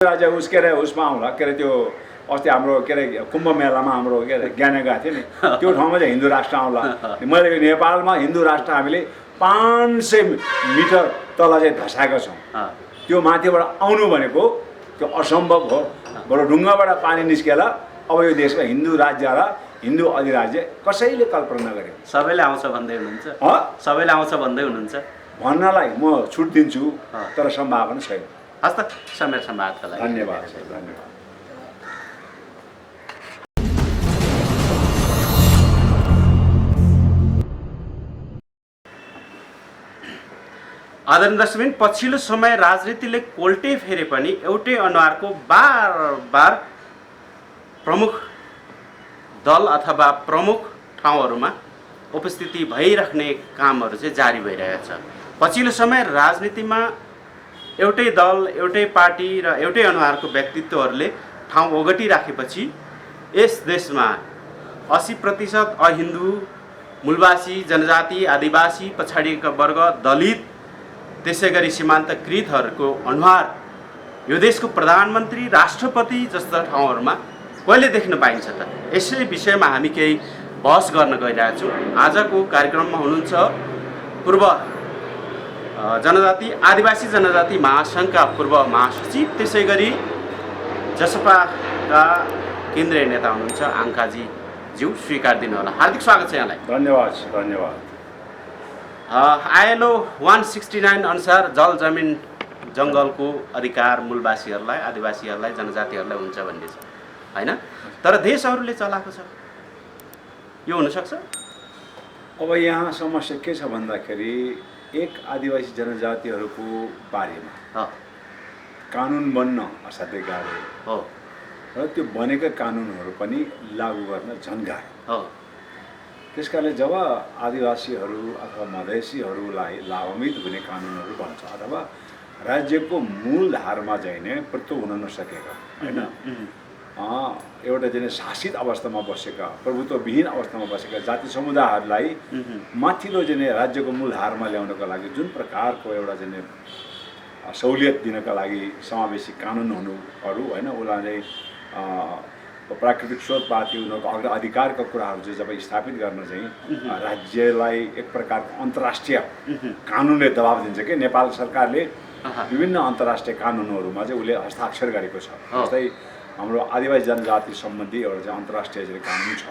राज्य उसके अरे उसमा आउँला के अरे त्यो अस्ति हाम्रो के अरे कुम्भ मेलामा हाम्रो के अरे ज्ञान गएको थियो नि त्यो ठाउँमा चाहिँ हिन्दू राष्ट्र आउँला मैले नेपालमा हिन्दू राष्ट्र हामीले 500 मिटर तल चाहिँ धसाएको छौँ त्यो माथिबाट आउनु भनेको त्यो असम्भव हो बरु ढुङ्गाबाट पानी निस्केला अब यो देशमा हिन्दू राज्य र हिन्दू अधिराज्य कसैले कल्पना गरेको सबैले आउँछ भन्दै हुनुहुन्छ सबैले आउँछ भन्दै हुनुहुन्छ भन्नलाई म छुट दिन्छु तर सम्भावना छैन हस् त समय सम्वादका लागि धन्यवाद सर धन्यवाद आदरणीय दर्शकबिन पछिल्लो समय राजनीतिले कोल्टे फेरे पनि एउटै अनुहारको बार बार प्रमुख दल अथवा प्रमुख ठाउँहरूमा उपस्थिति भइराख्ने कामहरू चाहिँ जारी भइरहेको छ। पछिल्लो समय राजनीतिमा एउटै दल एउटै पार्टी र एउटै अनुहारको व्यक्तित्वहरूले ठाउँ ओगटिराखेपछि यस देशमा 80% अहिन्दू मूलवासी जनजाति आदिवासी पछाडिएका वर्ग दलित त्यसैगरी सीमान्तकृतहरूको अनुहार यो देशको प्रधानमन्त्री राष्ट्रपति जस्ता ठाउँहरूमा कहिले देख्न पाइन्छ त? यसै विषयमा हामी केही बहस गर्न गइरहेका छौँ। आजको कार्यक्रममा हुनुहुन्छ पूर्व जनजाति आदिवासी जनजाति महासङ्घका पूर्व महासचिव त्यसैगरी जसपाका केन्द्रीय नेता हुनुहुन्छ आङ्काजी ज्यू स्वीकार दिनु होला। हार्दिक स्वागत छ यहाँलाई। धन्यवाद धन्यवाद। ILO 169 अनुसार जल जमिन जङ्गलको अधिकार मूलवासीहरूलाई आदिवासीहरूलाई जनजातिहरूलाई हुन्छ भन्ने छ हैन, तर देशहरूले चलाएको छ यो हुनसक्छ? अब यहाँ समस्या के छ भन्दाखेरि एक आदिवासी जनजातिहरूको बारेमा कानुन बन्न असाध्यै गाह्रो हो र त्यो बनेका कानुनहरू पनि लागू गर्न झन् गाह्रो हो। त्यसकारणले जब आदिवासीहरू अथवा मधेसीहरूलाई लाभान्वित हुने कानुनहरू बन्छ अथवा राज्यको मूल धारमा जाने प्रत्यु हुन नसकेका होइन एउटा चाहिँ शासित अवस्थामा बसेका प्रभुत्वविहीन अवस्थामा बसेका जाति समुदायहरूलाई माथिल्लो चाहिँ राज्यको मूल धारमा ल्याउनका लागि जुन प्रकारको एउटा चाहिँ सहुलियत दिनका लागि समावेशी कानुन हुनुहरू होइन उसलाई प्राकृतिक स्रोतपाती उनीहरूको अधिकारका कुराहरू चाहिँ जब स्थापित गर्न चाहिँ राज्यलाई एक प्रकारको अन्तर्राष्ट्रिय कानुनले दबाब दिन्छ कि नेपाल सरकारले विभिन्न अन्तर्राष्ट्रिय कानुनहरूमा चाहिँ उसले हस्ताक्षर गरेको छ। जस्तै हाम्रो आदिवासी जनजाति सम्बन्धी एउटा चाहिँ अन्तर्राष्ट्रिय चाहिँ कानुन छ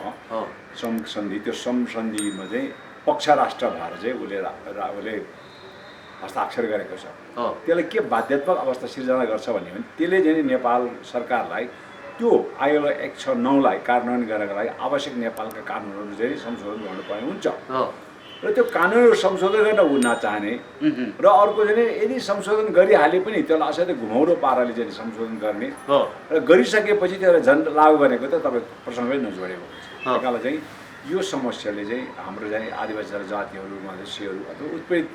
श्रम सन्धि, त्यो श्रम सन्धिमा चाहिँ पक्ष राष्ट्र भएर चाहिँ उसले हस्ताक्षर गरेको छ। त्यसले के बाध्यात्मक अवस्था सिर्जना गर्छ भने त्यसले चाहिँ नेपाल सरकारलाई त्यो ILO 169 कार्यान्वयन गर्नका लागि आवश्यक नेपालका कानुनहरू चाहिँ संशोधन गर्नुपर्ने हुन्छ र त्यो कानुनहरू संशोधन गर्न ऊ नचाहने र अर्को चाहिँ यदि संशोधन गरिहाले पनि त्यसलाई असाध्यै घुमाउरो पाराले चाहिँ संशोधन गर्ने र गरिसकेपछि त्यसलाई झन् लागू गरेको त तपाईँ प्रसङ्गै नजोडेको हुन्छ। त्यही चाहिँ यो समस्याले चाहिँ हाम्रो चाहिँ आदिवासी जातिहरू मधेसीहरू अथवा उत्पीडित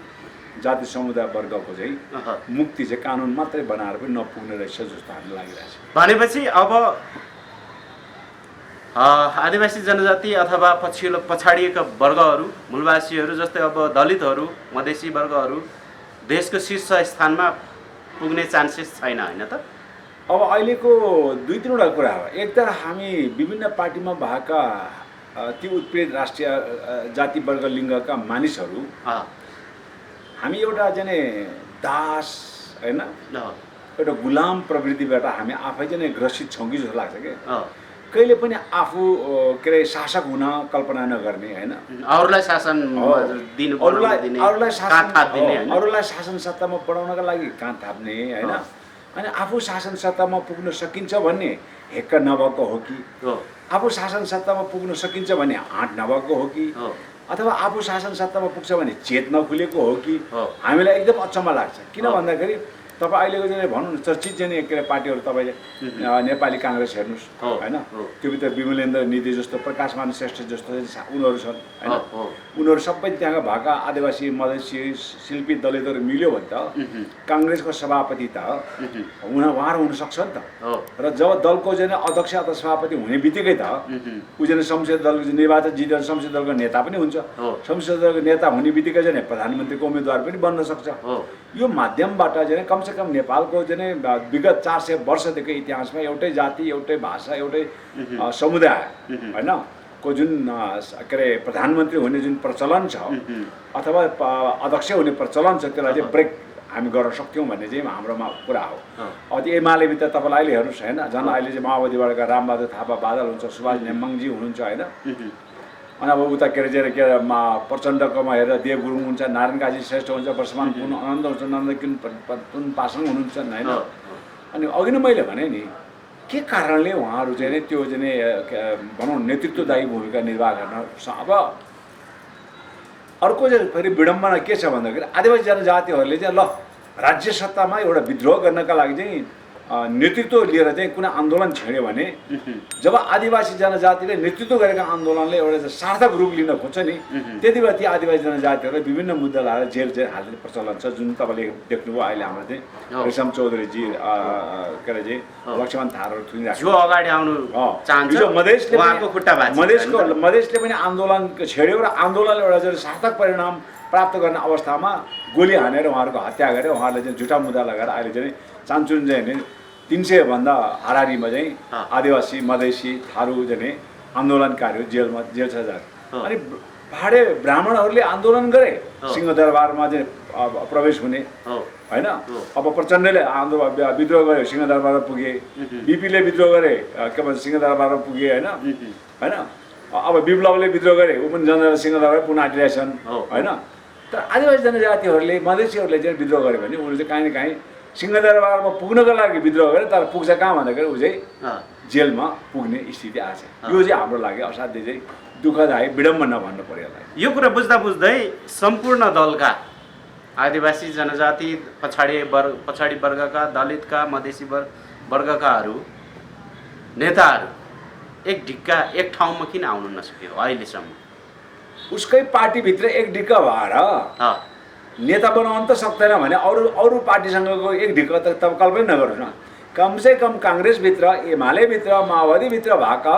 जाति समुदाय वर्गको चाहिँ मुक्ति चाहिँ कानुन मात्रै बनाएर पनि नपुग्ने रहेछ जस्तो हामीलाई लागिरहेछ। भनेपछि अब आदिवासी जनजाति अथवा पछाडिएका वर्गहरू मूलवासीहरू जस्तै अब दलितहरू मधेसी वर्गहरू देशको शीर्ष स्थानमा पुग्ने चान्सेस छैन होइन त? अब अहिलेको दुई तिनवटा कुरा हो। एक त हामी विभिन्न पार्टीमा भएका ती उत्पीडित राष्ट्रिय जाति वर्ग लिङ्गका मानिसहरू हामी एउटा चाहिँ दास होइन एउटा गुलाम प्रवृत्तिबाट हामी आफै चाहिँ ग्रसित छौँ कि जस्तो लाग्छ कि कहिले पनि आफू के अरे शासक हुन कल्पना नगर्ने होइन, अरूलाई शासन अरूलाई शासन सत्तामा बढाउनका लागि काँध थाप्ने होइन, अनि आफू शासन सत्तामा पुग्न सकिन्छ भन्ने हेक्क नभएको हो कि आफू शासन सत्तामा पुग्न सकिन्छ भन्ने आँट नभएको हो कि अथवा आफू शासन सत्तामा पुग्छ भने चेत नखुलेको हो कि हामीलाई एकदम अचम्म लाग्छ। किन भन्दाखेरि तपाईँ अहिलेको चाहिँ भनौँ न चर्चित चाहिँ के अरे पार्टीहरू तपाईँले नेपाली काङ्ग्रेस हेर्नुहोस् होइन, त्योभित्र विमलेन्द्र निधि जस्तो प्रकाशमान श्रेष्ठ जस्तो उनीहरू छन् होइन, उनीहरू सबै त्यहाँका भएका आदिवासी मधेसी शिल्पी दलितहरू मिल्यो भने त काङ्ग्रेसको सभापति त उहाँहरू हुनसक्छ नि त। र जब दलको चाहिँ अध्यक्ष अथवा सभापति हुने बित्तिकै त ऊ चाहिँ संसदीय दल निर्वाचन जितेर संसदीय दलको नेता पनि हुन्छ, संसदीय दलको नेता हुने बित्तिकै चाहिँ प्रधानमन्त्रीको उम्मेदवार पनि बन्न सक्छ। यो माध्यमबाट चाहिँ कमसे कम नेपालको चाहिँ विगत 400 वर्षदेखि इतिहासमा एउटै जाति एउटै भाषा एउटै समुदाय होइन को जुन के अरे प्रधानमन्त्री हुने जुन प्रचलन छ अथवा अध्यक्ष हुने प्रचलन छ त्यसलाई चाहिँ ब्रेक हामी गर्न सक्थ्यौँ भन्ने चाहिँ हाम्रोमा कुरा हो। अब एमालेभित्र तपाईँलाई अहिले हेर्नुहोस् होइन, झन् अहिले चाहिँ माओवादीबाट रामबहादुर थापा बादल हुन्छ, सुभाष नेम्बाङजी हुनुहुन्छ होइन, अनि अब उता के अरे प्रचण्डकोमा हेरेर देव गुरुङ हुन्छ, नारायण काजी श्रेष्ठ हुन्छ, वर्षमान पुन आनन्द हुन्छ, पुन पासाङ हुनुहुन्छ होइन। अनि अघि नै मैले भने नि के कारणले उहाँहरू चाहिँ नि त्यो चाहिँ भनौँ नेतृत्वदायी भूमिका निर्वाह गर्न। अब अर्को चाहिँ फेरि विडम्बना के छ भन्दाखेरि आदिवासी जनजातिहरूले चाहिँ ल राज्य सत्तामा एउटा विद्रोह गर्नका लागि चाहिँ नेतृत्व लिएर चाहिँ कुनै आन्दोलन छेड्यो भने जब आदिवासी जनजातिले नेतृत्व गरेका आन्दोलनले एउटा सार्थक रूप लिन खोज्छ नि त्यति बेला ती आदिवासी जनजातिहरूले विभिन्न मुद्दा लाएर जेल हाल्ने प्रचलन छ। जुन तपाईँले देख्नुभयो अहिले हाम्रो चाहिँ रेशम चौधरीजी के अरे चाहिँ लक्ष्मण थारूहरू थुनिरहेको अगाडि आउनु चाहन्छ, मधेसले पनि आन्दोलन छेड्यो र आन्दोलनले एउटा चाहिँ सार्थक परिणाम प्राप्त गर्ने अवस्थामा गोली हानेर उहाँहरूको हत्या गरेर उहाँहरूले चाहिँ झुटा मुद्दा लगाएर अहिले चाहिँ चान्चुन चाहिँ 300 भन्दा हाराहारीमा चाहिँ आदिवासी मधेसी थारू चाहिँ आन्दोलनकारीहरू जेल सजाय। अनि पहाडे ब्राह्मणहरूले आन्दोलन गरे सिंहदरबारमा चाहिँ प्रवेश हुने होइन। अब प्रचण्डले विद्रोह गरे सिंहदरबारमा पुगे, बिपीले विद्रोह गरे के भन्छ सिंहदरबारमा पुगे होइन होइन। अब विप्लवले विद्रोह गरे ऊ पनि सिंहदरबार पुनः आइरहेछन् होइन। तर आदिवासी जनजातिहरूले मधेसीहरूले चाहिँ विद्रोह गऱ्यो भने उनीहरू चाहिँ काहीँ न काहीँ सिंहदरबारमा पुग्नको लागि विद्रोह गरे, तर पुग्छ कहाँ भन्दाखेरि ऊ चाहिँ जेलमा पुग्ने स्थिति आएछ। यो चाहिँ हाम्रो लागि असाध्यै चाहिँ दुःखदायी विडम्बना भन्नु पर्यो। यो कुरा बुझ्दा बुझ्दै सम्पूर्ण दलका आदिवासी जनजाति पछाडि वर्गका दलितका मधेसी वर्गकाहरू नेताहरू एक ढिक्का एक ठाउँमा किन आउनु नसक्यो अहिलेसम्म? उसकै पार्टीभित्र एक ढिक्का भएर नेता बनाउनु त सक्दैन भने अरू पार्टीसँगको एक ढिक्का त तपाईँ कल्पना नगर्नुहोस् न। कमसे कम काङ्ग्रेसभित्र एमालेभित्र माओवादीभित्र भएका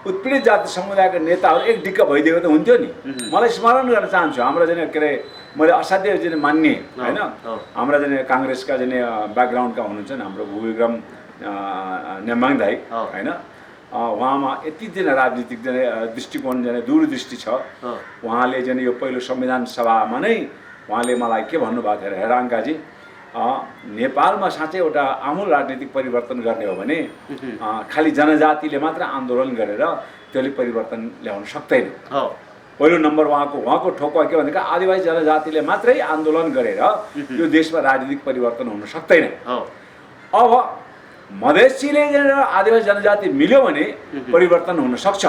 उत्पीडित जाति समुदायका नेताहरू एक ढिक्का भइदिएको त हुन्थ्यो नि। मलाई स्मरण गर्न चाहन्छु हाम्रो चाहिँ के अरे मैले असाध्यै चाहिँ मान्ने होइन हाम्रा चाहिँ काङ्ग्रेसका चाहिँ ब्याकग्राउन्डका हुनुहुन्छ नि हाम्रो भूविक्रम नेम्बाङ दाइ होइन। उहाँमा यति चाहिँ राजनीतिक दृष्टिकोण चाहिँ दूरदृष्टि छ। उहाँले चाहिँ यो पहिलो संविधान सभामा नै उहाँले मलाई के भन्नुभएको थियो, हेराङ्काजी नेपालमा साँच्चै एउटा आमूल राजनीतिक परिवर्तन गर्ने हो भने खालि जनजातिले मात्र आन्दोलन गरेर त्यसले परिवर्तन ल्याउन सक्दैन। पहिलो नम्बर उहाँको ठोकुवा के भनेको आदिवासी जनजातिले मात्रै आन्दोलन गरेर यो देशमा राजनीतिक परिवर्तन हुन सक्दैन। अब मधेसीले आदिवासी जनजाति मिल्यो भने परिवर्तन हुन सक्छ।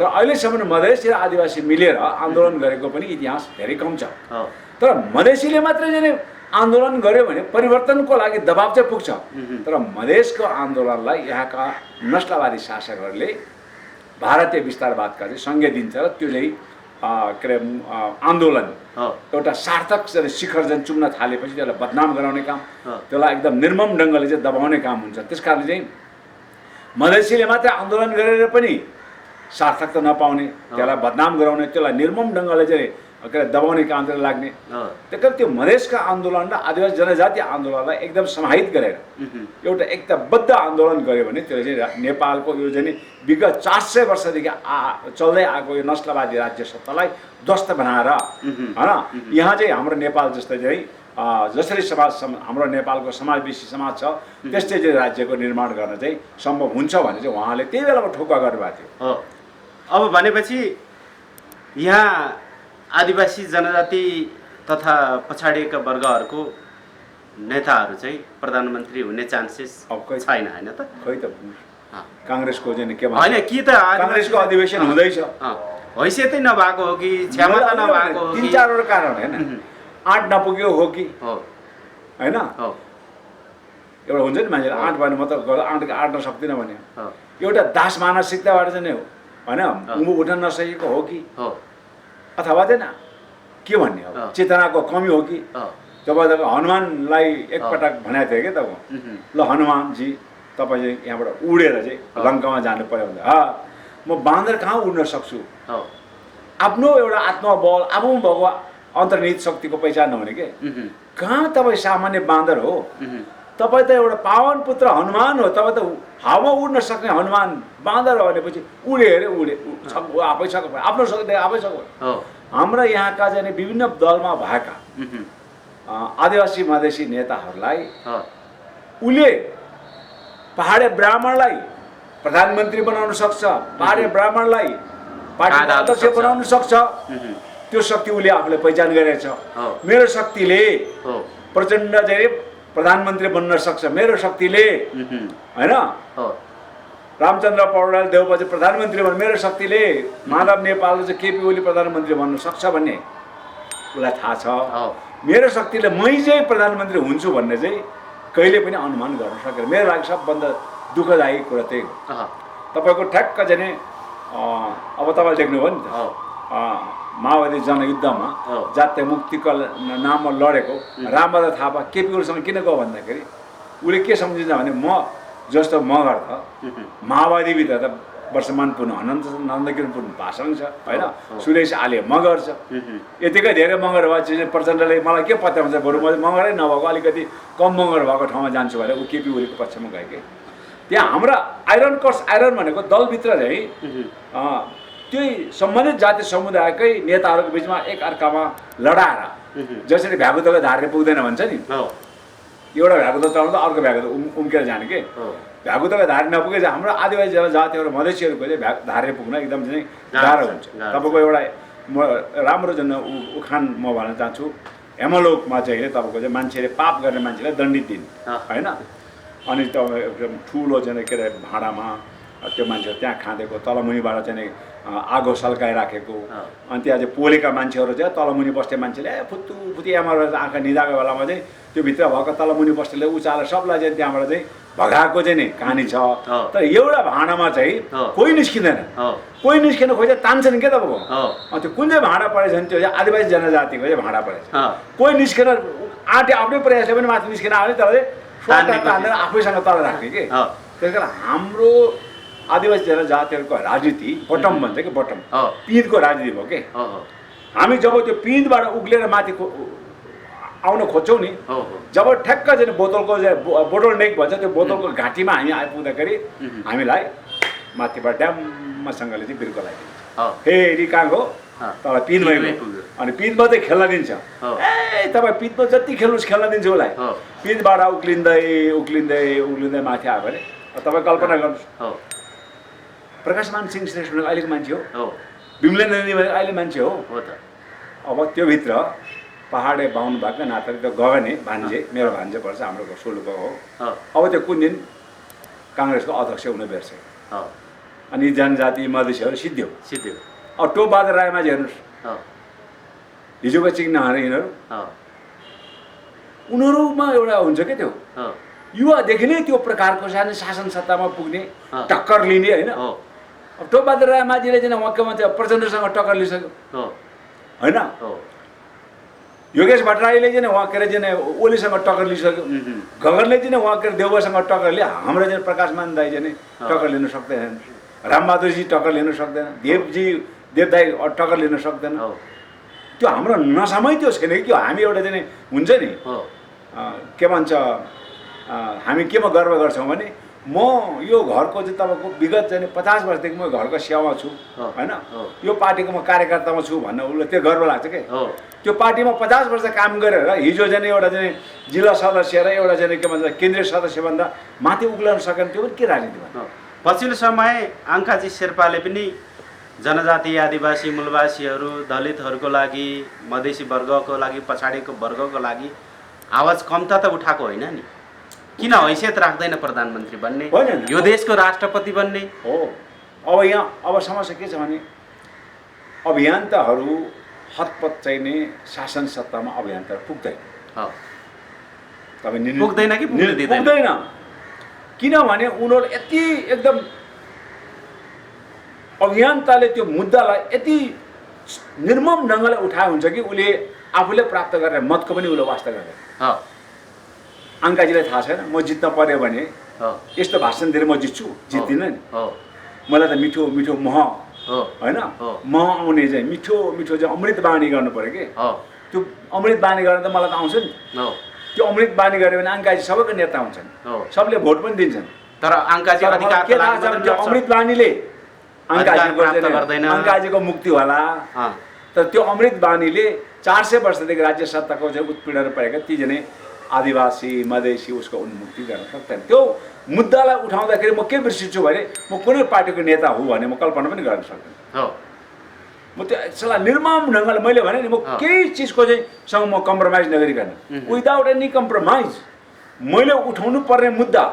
तर अहिलेसम्म मधेसी र आदिवासी मिलेर आन्दोलन गरेको पनि इतिहास धेरै कम छ। तर मधेसीले मात्रै चाहिँ आन्दोलन गर्यो भने परिवर्तनको लागि दबाब चाहिँ पुग्छ। तर मधेसको आन्दोलनलाई यहाँका नस्लवादी शासकहरूले भारतीय विस्तारवादका चाहिँ संज्ञा दिन्छ र त्यो चाहिँ के अरे आन्दोलन एउटा सार्थक शिखर चाहिँ चुम्न थालेपछि त्यसलाई बदनाम गराउने काम, त्यसलाई एकदम निर्मम ढङ्गले चाहिँ दबाउने काम हुन्छ। त्यस कारणले चाहिँ मधेसीले मात्रै आन्दोलन गरेर पनि सार्थक त नपाउने, त्यसलाई बदनाम गराउने, त्यसलाई निर्मम ढङ्गले चाहिँ दबाउने कामतिर लाग्ने। त्यही कारण त्यो मधेसका आन्दोलन र आदिवासी जनजाति आन्दोलनलाई एकदम समाहित गरेर एउटा एकताबद्ध आन्दोलन गर्यो भने त्यसले चाहिँ नेपालको यो चाहिँ विगत 400 वर्षदेखि चल्दै आएको यो नस्लवादी राज्य सत्तालाई ध्वस्त बनाएर होइन यहाँ चाहिँ हाम्रो नेपाल जस्तै चाहिँ जसरी हाम्रो नेपालको समावेशी समाज छ त्यस्तै चाहिँ राज्यको निर्माण गर्न चाहिँ सम्भव हुन्छ भने चाहिँ उहाँले त्यही बेलाको ठोक्का गर्नुभएको थियो। अब भनेपछि यहाँ आदिवासी जनजाति तथा पछाडिएका वर्गहरूको नेताहरू चाहिँ प्रधानमन्त्री हुने चान्सेस छैन होइन त? खै त काङ्ग्रेसको चाहिँ के होइन कि त काङ्ग्रेसको अधिवेशन हुँदैछ, हैसियतै नभएको हो कि क्षमता नभएको हो कि 3-4 कारण होइन, आँट नपुग्यो हो कि होइन। एउटा हुन्छ नि मान्छेले आँट भन्नु म त आँट्न सक्दिनँ भने एउटा दास मानसिकताबाट चाहिँ होइन उँभो उठ्न नसकेको हो कि अथवा चाहिँ के भन्ने हो चेतनाको कमी हो कि। तपाईँ हनुमानलाई एकपटक भनेको थियो कि तपाईँ ल हनुमानजी तपाईँ चाहिँ यहाँबाट उडेर चाहिँ लङ्कामा जानु पर्यो भने म बाँदर कहाँ उड्न सक्छु, आफ्नो एउटा आत्मबल आफू भएको अन्तर्निहित शक्तिको पहिचान नहुने के कहाँ तपाईँ सामान्य बाँदर हो? तपाईँ त एउटा पावन पुत्र हनुमान हो। तपाईँ त हावा उड्न सक्ने हनुमान बाँदर हो भनेपछि उडे अरे उडे आफै सक्यो आफ्नो सक्दै आफै सक्यो। हाम्रा यहाँका चाहिँ विभिन्न दलमा भएका आदिवासी मधेसी नेताहरूलाई उसले पहाडे ब्राह्मणलाई प्रधानमन्त्री बनाउन सक्छ, पहाडे ब्राह्मणलाई पार्टीको अध्यक्ष बनाउन सक्छ। त्यो शक्ति उसले आफूले पहिचान गरेछ। मेरो शक्तिले प्रचण्ड चाहिँ प्रधानमन्त्री बन्न सक्छ, मेरो शक्तिले हैन रामचन्द्र पौडेल देउपछि प्रधानमन्त्री बन्न, मेरो शक्तिले माधव नेपालले चाहिँ केपी ओली प्रधानमन्त्री बन्न सक्छ भन्ने उसलाई थाहा छ। मेरो शक्तिले मै चाहिँ प्रधानमन्त्री हुन्छु भन्ने चाहिँ कहिले पनि अनुमान गर्न सकेन। मेरो लागि सबभन्दा दुःखदायी कुरा त्यही हो। तपाईँको ठ्याक्क चाहिँ अब तपाईँले देख्नुभयो नि त माओवादी जनयुद्धमा जातीय मुक्तिको नाममा लडेको रामबहादुर थापा केपी ओलीसँग किन गयो भन्दाखेरि उसले के सम्झिन्छ भने म जस्तो मगर त माओवादीभित्र त वर्षमान पुन अनन्त नन्दकिरण पुन भाषण छ होइन, सुरेश आले मगर छ। यतिकै धेरै मगर भएपछि प्रचण्डले मलाई के पत्ता हुन्छ, बरु म मगरै नभएको अलिकति कम मगर भएको ठाउँमा जान्छु भनेर ऊ केपी ओलीको पक्षमा गयो कि त्यहाँ हाम्रा आइरन कर्स आइरन भनेको दलभित्र चाहिँ त्यही सम्बन्धित जाति समुदायकै नेताहरूको बिचमा एक अर्कामा लडाएर जसरी भ्यागुतको धारले पुग्दैन भन्छ नि, एउटा भ्यागुतो चलाउँदा अर्को भ्यागुतो उम्केर जाने के भ्यागुतको धार नपुगे चाहिँ हाम्रो आदिवासी जनजातिहरू मधेसीहरूको चाहिँ धारले पुग्न एकदम चाहिँ गाह्रो हुन्छ। तपाईँको एउटा म राम्रो जुन उखान म भन्न चाहन्छु, हेमलोकमा चाहिँ तपाईँको चाहिँ मान्छेले पाप गर्ने मान्छेलाई दण्डित दिने होइन, अनि तपाईँ एकदम ठुलो चाहिँ के अरे भाँडामा त्यो मान्छेहरू त्यहाँ खाँदेको तलमुनिबाट चाहिँ आगो सल्काइराखेको, अनि त्यहाँ चाहिँ पोलेका मान्छेहरू चाहिँ तलमुनि बस्ने मान्छेले फुत्तु फुत्ती आमार आँखा निदाएको बेलामा चाहिँ त्यो भित्र भएको तलमुनि बस्नेले उचालेर सबलाई चाहिँ त्यहाँबाट चाहिँ भगाएको चाहिँ नि कहानी छ। तर एउटा भाँडामा चाहिँ कोही निस्किँदैन, कोही निस्किन खोज्दा तान्छन् क्या तपाईँको। त्यो कुन चाहिँ भाँडा परेछ भने त्यो चाहिँ आदिवासी जनजातिको चाहिँ भाँडा परेछ। कोही निस्केर आँटे आफ्नै प्रयासले पनि माथि निस्किन आउने तर चाहिँ तानेर आफैसँग तल राख्ने कि। त्यस कारण हाम्रो आदिवासी जनजातिहरूको राजनीति बटम भन्छ कि बटम पिँधको राजनीति भयो कि। हामी जब त्यो पिँधबाट उक्लेर माथि आउन खोज्छौँ नि, जब ठ्याक्क चाहिँ बोतलको बोटल नेक भन्छ त्यो बोतलको घाँटीमा हामी आइपुग्दाखेरि हामीलाई माथिबाट ड्यामसँगले चाहिँ बिर्को लगाइदिन्छ। फेरि कहाँ गयो तल पिँधमै पुग्यो, अनि पिँधमा चाहिँ खेल्न दिन्छ। ए तपाईँ पिँधमा जति खेल्नुहोस् खेल्न दिन्छु उसलाई। पिँधबाट उक्लिँदै उक्लिँदै उक्लिँदै माथि आयो भने तपाईँ कल्पना गर्नुहोस्, प्रकाशमान सिंह श्रेष्ठ अहिलेको मान्छे हो, विमलेन्द्र नदी अहिले मान्छे हो। अब त्योभित्र पहाडे बाहुन भएको नाताले त्यो गगने भान्जे मेरो भान्जे पर्छ, हाम्रो सोलुको हो। अब त्यो कुन दिन काङ्ग्रेसको अध्यक्ष हुन बेर्छ, अनि जनजाति मधेसीहरू सिद्धियो। अब टोपबहादुर रायमाझी हेर्नुहोस्, हिजोको चिग्नाहरू यिनीहरू उनीहरूमा एउटा हुन्छ क्या त्यो युवादेखि नै त्यो प्रकारको सानो शासन सत्तामा पुग्ने टक्कर लिने होइन। अब टोपबहादुर रायमाझीले चाहिँ उहाँको मान्छे प्रचण्डसँग टक्कर लिइसक्यो होइन, योगेश भट्टराईले चाहिँ उहाँ के अरे चाहिँ ओलीसँग टक्कर लिइसक्यो, गगनले चाहिँ उहाँ के अरे देउबासँग टक्कर लिए, हाम्रो चाहिँ प्रकाशमान दाई चाहिँ टक्कर लिन सक्दैन, रामबहादुरजी टक्कर लिन सक्दैन, देवदाई टक्कर लिन सक्दैन। त्यो हाम्रो नसामै त्यो छैन कि हामी एउटा चाहिँ हुन्छ नि के भन्छ, हामी केमा गर्व गर्छौँ भने म यो घरको चाहिँ तपाईँको विगत चाहिँ 50 वर्षदेखि म घरको सेवामा छु होइन, यो पार्टीको म कार्यकर्तामा छु भन्न उसले त्यो गर्व लाग्छ क्या। त्यो पार्टीमा 50 वर्ष काम गरेर हिजो चाहिँ एउटा चाहिँ जिल्ला सदस्य र एउटा चाहिँ के भन्छ केन्द्रीय सदस्यभन्दा माथि उक्लन सकेन, त्यो पनि के राजनीति भयो। पछिल्लो समय आङ्काजी शेर्पाले पनि जनजाति आदिवासी मूलवासीहरू दलितहरूको लागि मधेसी वर्गको लागि पछाडिको वर्गको लागि आवाज कम्ता त उठाएको होइन नि, किन हैसियत राख्दैन प्रधानमन्त्री बन्ने, यो देशको राष्ट्रपति बन्ने हो। अब यहाँ अब समस्या के छ भने अभियन्ताहरू हतपत चाहिने शासन सत्तामा अभियन्ताहरू पुग्दैन। पुग्दैन कि पुग्दैन, किनभने उनीहरू यति एकदम अभियन्ताले त्यो मुद्दालाई यति निर्मम ढङ्गले उठाए हुन्छ कि उसले आफूले प्राप्त गरेर मतको पनि उसले वास्ता गर्दैन। आङ्काजीलाई थाहा छैन म जित्न पर्यो भने यस्तो भाषण दिएर म जित्छु, जित्दिनँ नि, मलाई त मिठो मिठो मह होइन मह आउने चाहिँ मिठो मिठो चाहिँ अमृत बाणी गर्नु पऱ्यो कि त्यो अमृत बानी गरेर त मलाई त आउँछ नि। हो त्यो अमृत बानी गऱ्यो भने अङ्काजी सबैको नेता हुन्छन्, हो सबले भोट पनि दिन्छन्। तर अङ्काजी तर अधिकार के थाहा छ त्यो अमृत बानीले अङ्काजीको मुक्ति होला। तर त्यो अमृत बानीले 400 वर्षदेखि राज्य सत्ताको चाहिँ उत्पीडन परेका ती जनै आदिवासी मधेसी उसको उन्मुक्ति गर्न सक्दैन। त्यो मुद्दालाई उठाउँदाखेरि म के बिर्सिन्छु भने म कुनै पार्टीको नेता हो भने म कल्पना पनि गर्न सक्दिनँ। म त्यो सल्लाह निर्मम ढङ्गले मैले भने नि म केही चिजको चाहिँ सँग म कम्प्रोमाइज नगरिकन विदाउट एनी कम्प्रोमाइज मैले उठाउनु पर्ने मुद्दा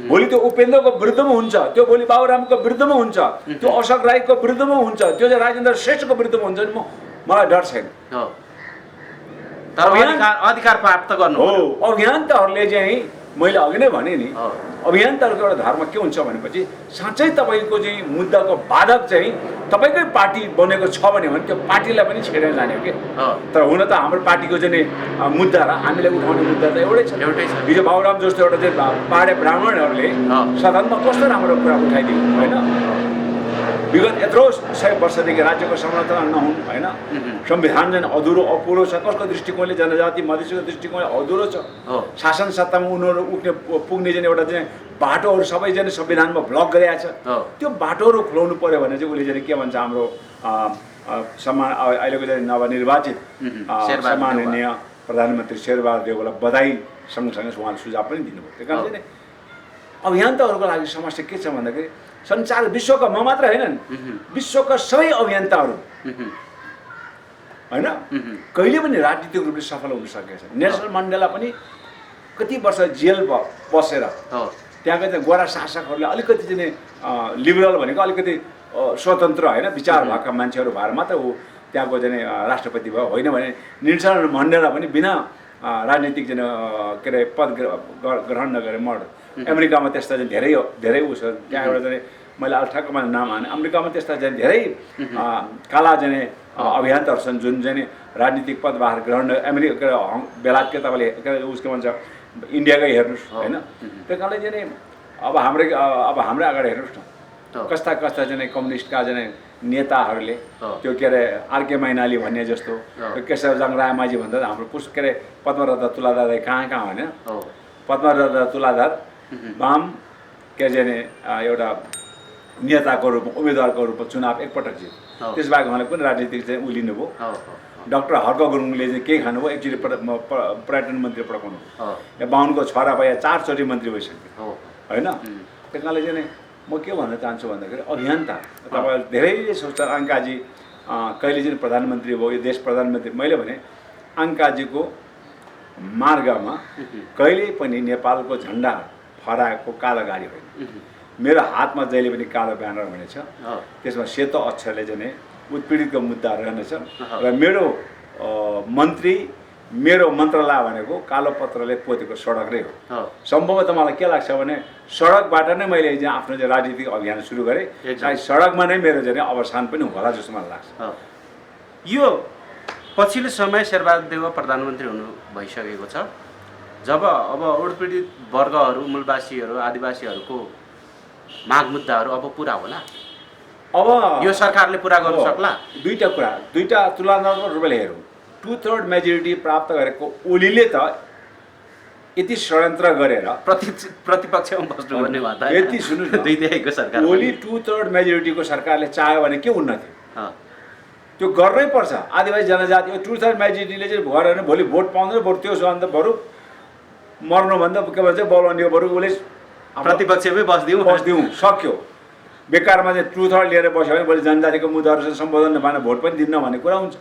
भोलि त्यो उपेन्द्रको विरुद्धमा हुन्छ, त्यो भोलि बाबुरामको विरुद्धमा हुन्छ, त्यो अशोक राईको विरुद्धमा हुन्छ, त्यो चाहिँ राजेन्द्र श्रेष्ठको विरुद्धमा हुन्छ नि मलाई डर छैन। अधिकार प्राप्त गर्नु हो। अभियन्ताहरूले चाहिँ मैले अघि नै भने नि अभियन्ताहरूको एउटा धर्म के हुन्छ भनेपछि साँच्चै तपाईँको चाहिँ मुद्दाको बाधक चाहिँ तपाईँकै पार्टी बनेको छ भने त्यो पार्टीलाई पनि छेडेर जाने हो कि। तर हुन त हाम्रो पार्टीको चाहिँ मुद्दा र हामीले उठाउने मुद्दा त एउटै छ। हिजो बाबुराम जस्तो एउटा चाहिँ पाहाडे ब्राह्मणहरूले सदनमा कस्तो राम्रो कुरा उठाइदियो होइन। विगत यत्रो 100 वर्षदेखि राज्यको संरचना नहुनु होइन, संविधान चाहिँ अधुरो अपुरो छ। कसको दृष्टिकोणले जनजाति मधेसीको दृष्टिकोणले अधुरो छ। शासन सत्तामा उनीहरू पुग्ने चाहिँ एउटा चाहिँ बाटोहरू सबै चाहिँ संविधानमा ब्लक गरिएको छ। त्यो बाटोहरू खुलाउनु पर्यो भने चाहिँ उसले चाहिँ के भन्छ हाम्रो सम्मान अहिलेको चाहिँ नवनिर्वाचित सम्माननीय प्रधानमन्त्री शेरबहादुर देउवालाई बधाई सँगसँगै उहाँले सुझाव पनि दिनुभयो। त्यही कारण चाहिँ अभियन्ताहरूको लागि समस्या के छ भन्दाखेरि संसार विश्वका म मात्र होइनन्, विश्वका सबै अभियन्ताहरू होइन कहिले पनि राजनीतिक रूपले सफल हुन सकेका छन्। नेल्सन मण्डेला पनि कति वर्ष जेल बसेर त्यहाँका चाहिँ गोरा शासकहरूले अलिकति चाहिँ लिबरल भनेको अलिकति स्वतन्त्र होइन विचार भएका मान्छेहरू भएर मात्र ऊ त्यहाँको चाहिँ राष्ट्रपति भयो। होइन भने नेल्सन मण्डेला पनि बिना राजनीतिक चाहिँ के अरे पद ग्रहण नगरे मर्ड। अमेरिकामा त्यस्ता चाहिँ धेरै उस त्यहाँ एउटा चाहिँ मैले अल्ठाकोमा नाम हाने अमेरिकामा त्यस्ता चाहिँ धेरै काला चाहिँ अभियन्ताहरू छन् जुन चाहिँ राजनीतिक पदभार ग्रहण अमेरिका बेलायतकै तपाईँले उसको भन्छ इन्डियाकै हेर्नुहोस् होइन। त्यो कारणले चाहिँ अब हाम्रो अगाडि हेर्नुहोस् न कस्ता कस्ता चाहिँ कम्युनिस्टका चाहिँ नेताहरूले त्यो के अरे आरके मैनाली भन्ने जस्तो केशवजङ रायमाझी भन्दा हाम्रो के अरे पद्मरत्न तुलाधार कहाँ होइन पद्मरत्न तुलाधार वाम के अरे एउटा नेताको रूपमा उम्मेदवारको रूपमा चुनाव एकपटक जित्यो। त्यसबाहेक उहाँले कुनै राजनीतिक चाहिँ उलिनुभयो। डाक्टर हर्क गुरुङले चाहिँ केही खानुभयो एकचोटि पर्यटन मन्त्री पठाउनु या बाहुनको छोरा भए 4 चोटि मन्त्री भइसक्यो होइन। त्यस कारणले चाहिँ म के भन्न चाहन्छु भन्दाखेरि अभियन्ता तपाईँहरू धेरैले सोच्छ अङ्काजी कहिले चाहिँ प्रधानमन्त्री भयो यो देश प्रधानमन्त्री। मैले भने अङ्काजीको मार्गमा कहिले पनि नेपालको झन्डा फहराएको कालो गाडी होइन। मेरो हातमा जहिले पनि कालो ब्यानर हुनेछ, त्यसमा सेतो अक्षरले चाहिँ उत्पीडितको मुद्दा रहनेछ र मेरो मन्त्री मेरो मन्त्रालय भनेको कालो पत्रले पोतेको सडक नै हो। सम्भवतः मलाई के लाग्छ भने सडकबाट नै मैले चाहिँ आफ्नो चाहिँ राजनीतिक अभियान सुरु गरेँ, सायद सडकमा नै मेरो चाहिँ अवसान पनि होला जस्तो मलाई लाग्छ। यो पछिल्लो समय शेरबहादुर देउवा प्रधानमन्त्री हुनु भइसकेको छ। जब अब उत्पीडित वर्गहरू मूलवासीहरू आदिवासीहरूको माग मुद्दाहरू अब पुरा होला, अब यो सरकारले पुरा गर्न सक्ला। दुईटा तुलनात्मक रूपले हेरौँ। 2/3 मेजोरिटी प्राप्त गरेको ओलीले त यति षड्यन्त्र गरेर प्रतिपक्षमा बस्नुपर्ने भयो त। यति सुन्नुहोस् न, 2/3 सरकार ओली 2/3 मेजोरिटीको सरकारले चाह्यो भने के हुन्न थियो, त्यो गर्नै पर्छ। आदिवासी जनजाति 2/3 मेजोरिटीले चाहिँ भएर भने भोलि भोट पाउँदैन, भोट त्यो अन्त बरु मर्नुभन्दा के भन्छ बोलाउने बरु उसले प्रतिपक्षमै बस्दिउँ सक्यो। बेकारमा चाहिँ 2/3 लिएर बस्यो भने भोलि जनजातिको मुद्दाहरू सम्बोधन नभएन भोट पनि दिन्न भन्ने कुरा हुन्छ।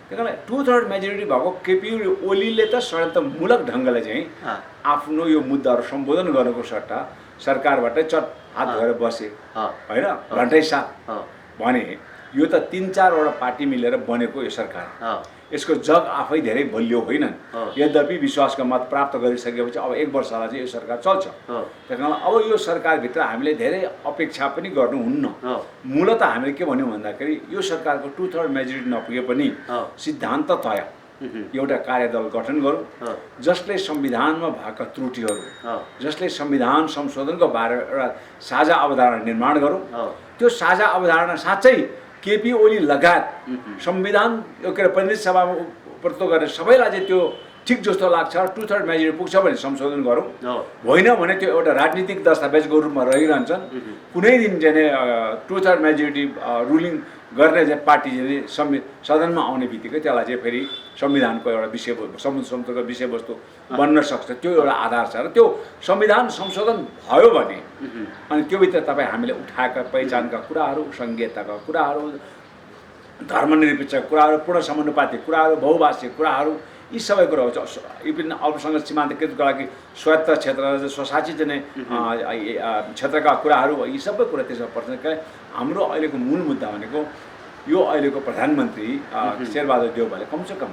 त्यही कारण 2/3 मेजोरिटी भएको केपी ओलीले त षड्यन्त्रमूलक ढङ्गले चाहिँ आफ्नो यो मुद्दाहरू सम्बोधन गर्नुको सट्टा सरकारबाटै चट हात धोएर बसे होइन घन्टै साथ भने यो त 3-4वटा पार्टी मिलेर बनेको यो सरकार। यसको जग आफै धेरै बलियो होइनन्। यद्यपि विश्वासको मत प्राप्त गरिसकेपछि अब 1 वर्षलाई चाहिँ यो सरकार चल्छ। त्यही कारण अब यो सरकारभित्र हामीले धेरै अपेक्षा पनि गर्नुहुन्न। मूलतः हामीले के भन्यौँ भन्दाखेरि यो सरकारको 2/3 मेजोरिटी नपुगे पनि सिद्धान्त तय एउटा कार्यदल गठन गरौँ जसले संविधानमा भएका त्रुटिहरू जसले संविधान संशोधनको बारे एउटा साझा अवधारणा निर्माण गरौँ। त्यो साझा अवधारणा साँच्चै केपी ओली लगायत संविधान के अरे प्रतिनिधि सभामा प्रतित्व गरेर सबैलाई चाहिँ त्यो ठिक जस्तो लाग्छ 2/3 मेजोरिटी पुग्छ भने संशोधन गरौँ, होइन भने त्यो एउटा राजनीतिक दस्तावेजको रूपमा रहिरहन्छन्। कुनै दिन चाहिँ 2/3 मेजोरिटी रुलिङ गर्ने चाहिँ पार्टी चाहिँ सदनमा आउने बित्तिकै त्यसलाई चाहिँ फेरि संविधानको एउटा संशोधनको विषयवस्तु बन्न सक्छ। त्यो एउटा आधार छ र त्यो संविधान संशोधन भयो भने अनि त्योभित्र तपाईँ हामीले उठाएका पहिचानका कुराहरू, सङ्घीयताका कुराहरू, धर्मनिरपेक्ष कुराहरू, पूर्ण समानुपातिक कुराहरू, बहुभाषिक कुराहरू, यी सबै कुराहरू विभिन्न अल्पसङ्ख्यक सीमान्तकृतको लागि स्वायत्त क्षेत्र स्वशासी चाहिँ क्षेत्रका कुराहरू, यी सबै कुरा त्यसमा पर्छ। हाम्रो अहिलेको मूल मुद्दा भनेको यो अहिलेको प्रधानमन्त्री शेरबहादुर देउवाले कमसेकम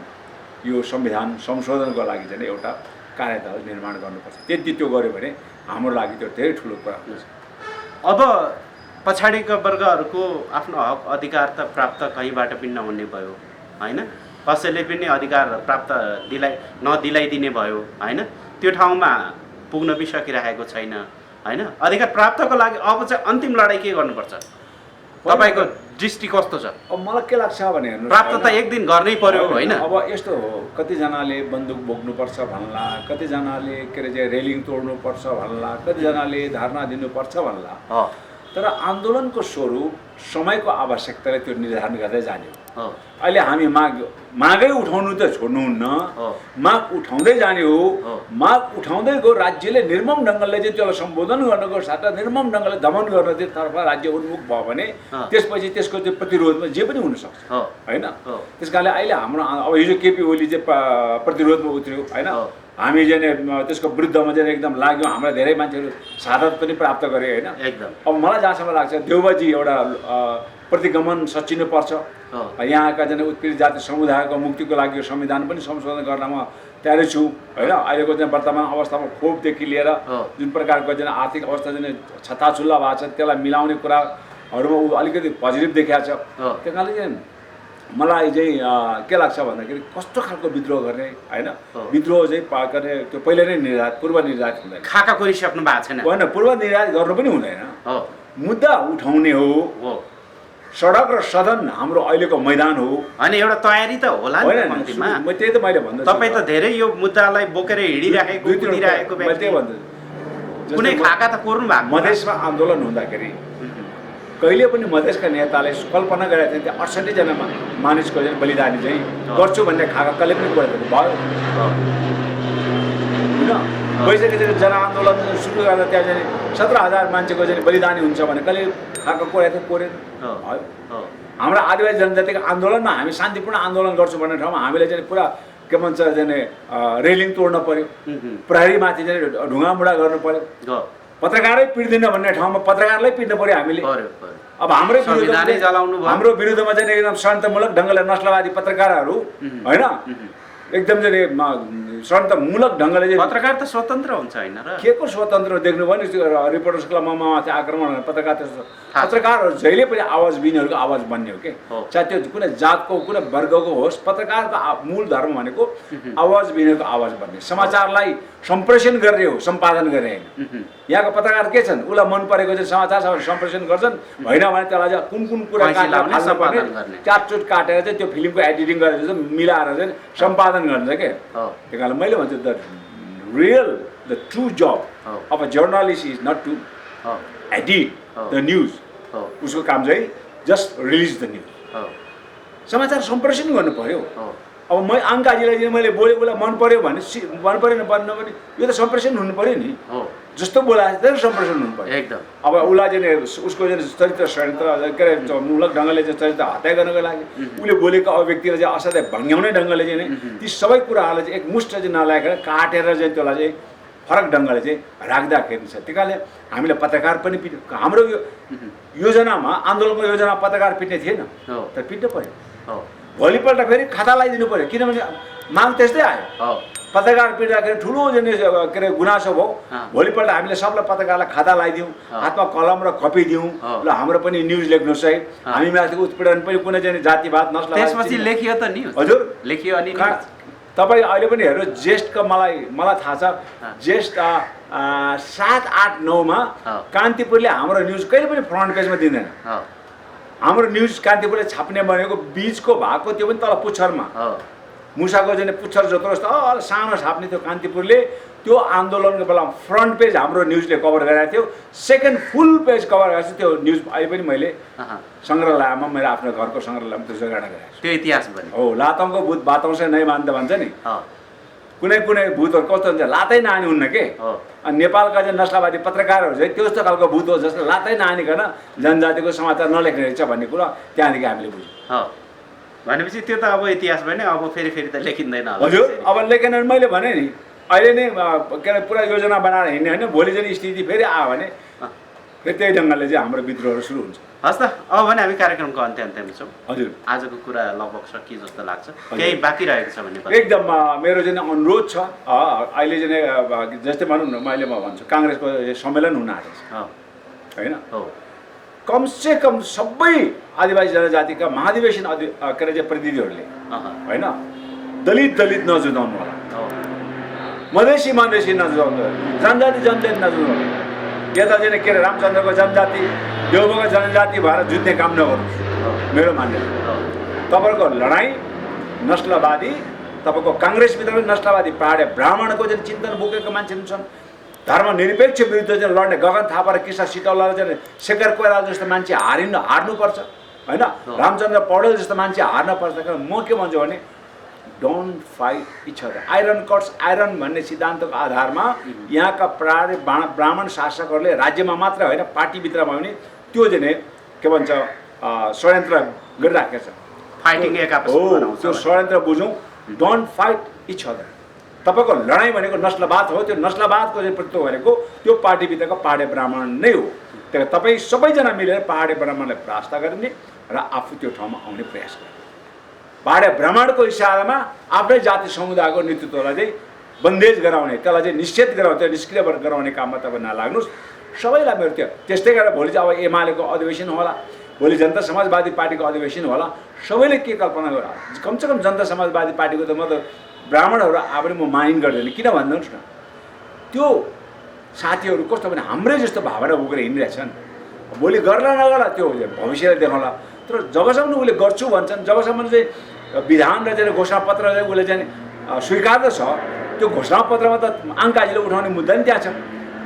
यो संविधान संशोधनको लागि चाहिँ एउटा कार्यदल निर्माण गर्नुपर्छ। त्यति त्यो गर्यो भने हाम्रो लागि त्यो धेरै ठुलो कुरा हुन्छ। अब पछाडिका वर्गहरूको आफ्नो हक अधिकार त प्राप्त कहीँबाट पनि नहुने भयो होइन, कसैले पनि अधिकार प्राप्त नदिलाइदिने भयो होइन, त्यो ठाउँमा पुग्न पनि सकिरहेको छैन होइन। अधिकार प्राप्तको लागि अब चाहिँ अन्तिम लडाइँ के गर्नुपर्छ, तपाईँको दृष्टि कस्तो छ? अब मलाई के लाग्छ भने हेर्नु, प्राप्त त एक दिन गर्नै पर्यो होइन। अब यस्तो हो, कतिजनाले बन्दुक बोक्नुपर्छ भन्ला, कतिजनाले के अरे चाहिँ रेलिङ तोड्नुपर्छ भन्ला, कतिजनाले धरना दिनुपर्छ भन्ला, तर आन्दोलनको स्वरूप समयको आवश्यकताले त्यो निर्धारण गर्दै जाने हो। अहिले हामी मागै उठाउनु त छोड्नुहुन्न, माग उठाउँदै जाने हो। माग उठाउँदै गयो, राज्यले निर्मम ढङ्गले चाहिँ त्यसलाई सम्बोधन गर्नको साथ निर्मम ढङ्गले दमन गर्न चाहिँ तर्फ राज्य उन्मुख भयो भने त्यसपछि त्यसको चाहिँ प्रतिरोधमा जे पनि हुनसक्छ होइन। त्यस कारणले अहिले हाम्रो अब हिजो केपी ओली चाहिँ प्रतिरोधमा उत्रियो होइन, हामी चाहिँ त्यसको विरुद्धमा चाहिँ एकदम लाग्यौँ, हाम्रा धेरै मान्छेहरू शहादत पनि प्राप्त गरे होइन। अब मलाई जहाँसम्म लाग्छ देउबाजी एउटा प्रतिगमन सचिनुपर्छ। यहाँका चाहिँ उत्पीडित जाति समुदायको मुक्तिको लागि यो संविधान पनि संशोधन गर्नमा तयारी छु होइन। अहिलेको चाहिँ वर्तमान अवस्थामा खोपदेखि लिएर जुन प्रकारको चाहिँ आर्थिक अवस्था चाहिँ छताछुल्ला भएको छ त्यसलाई मिलाउने कुराहरूमा ऊ अलिकति पोजिटिभ देखाएको छ। त्यस कारणले चाहिँ मलाई चाहिँ के लाग्छ भन्दाखेरि कस्तो खालको विद्रोह गर्ने होइन, विद्रोह चाहिँ गर्ने त्यो पहिले नै पूर्व निर्धारित हुँदैन, खाका कोरिसक्नु भएको छैन होइन, पूर्व निर्धारित गर्नु पनि हुँदैन। मुद्दा उठाउने हो, सडक र सदन हाम्रो अहिलेको मैदान हो अनि एउटा तयारी त होला नि। त्यही त मैले भन्दैछु, तपाईँ त धेरै यो मुद्दालाई बोकेर हिँडिराखेको कुदिराखेको व्यक्ति भन्दैछु। कुनै खाका त कोर्नु भएको मधेसमा आन्दोलन हुँदाखेरि कहिले पनि मधेसका नेताले कल्पना गरेका थिए त्यहाँ 68 जना मानिसको चाहिँ बलिदानी चाहिँ गर्छु भन्ने खाका कसले पनि गरेको भयो होइन। गइसकेपछि जनआन्दोलन सुरु गर्दा त्यहाँ चाहिँ 17,000 मान्छेको चाहिँ बलिदानी हुन्छ भने कहिले खाका कोरेको थियो, कोरेन। हाम्रो आदिवासी जनजातिको आन्दोलनमा हामी शान्तिपूर्ण आन्दोलन गर्छौँ भन्ने ठाउँमा हामीले चाहिँ पुरा के भन्छ चाहिँ रेलिङ तोड्न पर्यो, प्रहरीमाथि चाहिँ ढुङ्गामुढा गर्नु पर्यो, पत्रकारै पिट्दैन भन्ने ठाउँमा पत्रकारलाई पिट्नु पर्यो हामीले। अब हाम्रो विरुद्धमा चाहिँ एकदम षड्यन्त्रमूलक ढङ्गले नस्लवादी पत्रकारहरू होइन, एकदम चाहिँ षड्यन्त्रमूलक ढङ्गले चाहिँ पत्रकार त स्वतन्त्र हुन्छ होइन र के को स्वतन्त्र देख्नु भयो नि रिपोर्टर्स क्लबमा माथि आक्रमण पत्रकार पत्रकारहरू जहिले पनि आवाजविहीनहरूको आवाज बन्ने हो कि, चाहे त्यो कुनै जातको कुनै वर्गको होस्, पत्रकारको मूल धर्म भनेको आवाजविहीनहरूको आवाज बन्ने, समाचारलाई सम्प्रेषण गर्ने हो, सम्पादन गर्ने होइन। यहाँको पत्रकार के छन्, उसलाई मन परेको चाहिँ समाचार सम्प्रेषण गर्छन्, होइन भने त्यसलाई चाहिँ कुन कुरा काट्ने चाटचुट काटेर चाहिँ त्यो फिल्मको एडिटिङ गरेर चाहिँ मिलाएर चाहिँ सम्पादन गर्छ के। त्यही कारण मैले भन्छु the true job of a journalist is not to edit the news, उसको काम चाहिँ जस्ट रिलिज द न्युज, समाचार सम्प्रेषण गर्नु पर्यो। अब म अङ्काजीलाई चाहिँ मैले बोलेको उसलाई मन पर्यो भने मन परेन भन्नु पनि यो त सम्प्रेषण हुनु पर्यो नि, जस्तो बोलाएको त्यही सम्प्रेषण हुनु पर्यो एकदम। अब उसलाई चाहिँ उसको चाहिँ चरित्र षड्यन्त्र के अरे मूलक ढङ्गले चाहिँ चरित्र हत्या गर्नको लागि उसले बोलेको अभिव्यक्तिलाई चाहिँ असाध्यै भङ्ग्याउने ढङ्गले चाहिँ ती सबै कुराहरूलाई चाहिँ एकमुष्ट चाहिँ नलागेर काटेर चाहिँ त्यसलाई चाहिँ फरक ढङ्गले चाहिँ राख्दाखेरि छ। त्यही कारणले हामीले पत्रकार पनि हाम्रो यो योजनामा आन्दोलनको योजना पत्रकार पिट्ने थिएन, तर पिट्नु पर्यो। भोलिपल्ट फेरि खाता लगाइदिनु पर्यो, किनभने माग त्यस्तै आयो। पत्रकार पिट्दाखेरि ठुलो के अरे गुनासो भयो, भोलिपल्ट हामीले सबलाई पत्रकारलाई खाता लगाइदिउँ, हातमा कलम र कपी दिउँ, ल हाम्रो पनि न्युज लेख्नुहोस् है, हामी माथि उत्पीडन पनि कुनै चाहिँ जातिवाद नस्ल त्यसपछि लेखियो त न्युज, हजुर लेखियो। अनि तपाईँ अहिले पनि हेर्नु ज्येष्ठको मलाई थाहा छ ज्येष्ठ 7, 8, 9मा कान्तिपुरले हाम्रो न्युज कहिले पनि फ्रन्ट पेजमा दिँदैन। हाम्रो न्युज कान्तिपुरले छाप्ने भनेको बिचको भएको त्यो पनि तल पुच्छरमा मुसाको चाहिँ पुच्छर जत्रो जस्तो सानो छाप्ने त्यो कान्तिपुरले त्यो आन्दोलनको बेला फ्रन्ट पेज हाम्रो न्युजले कभर गरेको थियो, सेकेन्ड फुल पेज कभर गरेको छ। त्यो न्युज अहिले पनि मैले सङ्ग्रहालयमा मेरो आफ्नो घरको सङ्ग्रहालयमा त्यो जग्गा गरेको छु। त्यो इतिहास पनि हो, लातङको भूत बातौँ से नै मान्दा भन्छ नि, कुनै कुनै भूतहरू कस्तो हुन्छ लातै नआनी हुन्न के। अनि नेपालका चाहिँ नस्लवादी पत्रकारहरू चाहिँ त्यस्तो खालको भूत हो जस्तो लातै नआनिकन जनजातिको समाचार नलेख्ने रहेछ भन्ने कुरा त्यहाँदेखि हामीले बुझ्यौँ। भनेपछि त्यो त अब इतिहास पनि अब फेरि त लेखिँदैन होला। हजुर, अब लेखेन मैले भने नि अहिले नै के अरे पुरा योजना बनाएर हिँड्ने होइन, भोलि चाहिँ स्थिति फेरि आयो भने फेरि त्यही ढङ्गले चाहिँ हाम्रो विद्रोहहरू सुरु हुन्छ। हस् त, अब भने हामी कार्यक्रमको अन्त्यमा छौँ। हजुर, आजको कुरा लगभग सकियो जस्तो लाग्छ। केही बाँकी रहेको छ भने एकदम मेरो चाहिँ अनुरोध छ। अहिले चाहिँ जस्तै भनौँ न, मैले म भन्छु काङ्ग्रेसको सम्मेलन हुन आँटेको छ होइन, कमसे कम सबै आदिवासी जनजातिका महाधिवेशन के अरे प्रतिनिधिहरूले होइन दलित नजुदाउनु होला, मधेसी नजुदाउनु, जनजाति नजुदाउनु। यता चाहिँ के अरे रामचन्द्रको जनजाति देवको जनजाति भएर जुत्ने काम नगर्नुहोस्। मेरो मान्यता तपाईँको लडाइँ नस्लवादी, तपाईँको काङ्ग्रेसभित्र पनि नस्लवादी पहाडे ब्राह्मणको चाहिँ चिन्तन बोकेको मान्छेहरू छन्। धर्मनिरपेक्ष विरुद्ध चाहिँ लड्ने गगन थापा र कृष्ण सिटौला चाहिँ शेखर कोइराला जस्तो मान्छे हार्नुपर्छ होइन, रामचन्द्र पौडेल जस्तो मान्छे हार्नुपर्छ। कारण म के भन्छु भने don't fight each other, iron cuts iron भन्ने सिद्धान्तको आधारमा यहाँका पहाडे ब्राह्मण शासकहरूले राज्यमा मात्र होइन पार्टीभित्रमा पनि त्यो चाहिँ के भन्छ षड्यन्त्र गरिराखेको छ। फाइटिङ हो, त्यो षड्यन्त्र बुझौँ। Don't fight each other. तपाईँको लडाइँ भनेको नस्लवाद हो, त्यो नस्लवादको चाहिँ प्रतित्व भनेको त्यो पार्टीभित्रको पहाडे ब्राह्मण नै हो। त्यही तपाईँ सबैजना मिलेर पहाडे ब्राह्मणलाई परास्त गर्ने र आफू त्यो ठाउँमा आउने प्रयास गर्ने। पहाडे ब्राह्मणको इसारामा आफ्नै जाति समुदायको नेतृत्वलाई चाहिँ बन्देज गराउने, त्यसलाई चाहिँ निषेध गराउने, त्यो निष्क्रिय गराउने काममा तपाईँ नलाग्नुहोस्। सबैलाई मेरो त्यो त्यस्तै गरेर भोलि चाहिँ अब एमालेको अधिवेशन होला, भोलि जनता समाजवादी पार्टीको अधिवेशन होला। सबैले के कल्पना गर, कमसेकम जनता समाजवादी पार्टीको त म त ब्राह्मणहरू पनि म माइन गर्दैन, किन भन्नुहोस् न, त्यो साथीहरू कस्तो भने हाम्रै जस्तो भावना बोकेर हिँडिरहेछन्। भोलि गर्ला नगर्ला त्यो भविष्यलाई देखाउला, तर जबसम्म उसले गर्छु भन्छन्, जबसम्म चाहिँ विधान र चाहिँ घोषणापत्र चाहिँ उसले चाहिँ स्वीकार छ, त्यो घोषणापत्रमा त अङ्काजीले उठाउने मुद्दा नि त्यहाँ छ।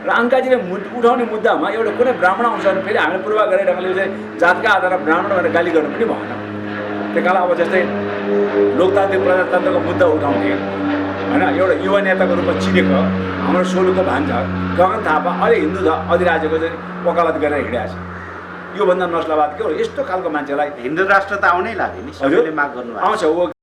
र अङ्काजीले उठाउने मुद्दामा एउटा कुनै ब्राह्मण आउँछ भने फेरि हामीले पूर्व गरेर ढङ्गले चाहिँ जातका आधारमा ब्राह्मण भनेर गाली गर्नु पनि भएन। त्यही कारण अब जस्तै लोकतान्त्रिक प्रजातन्त्रको मुद्दा उठाउने होइन, एउटा युवा नेताको रूपमा चिनेको हाम्रो सोलुको भान्जा गगन थापा अहिले हिन्दू अधिराज्यको चाहिँ वकालत गरेर हिँडेको छ। योभन्दा नस्लवाद के हो, यस्तो खालको मान्छेलाई हिन्दू राष्ट्र त आउनै लाग्यो नि, सबैले माग गर्नु आउँछ।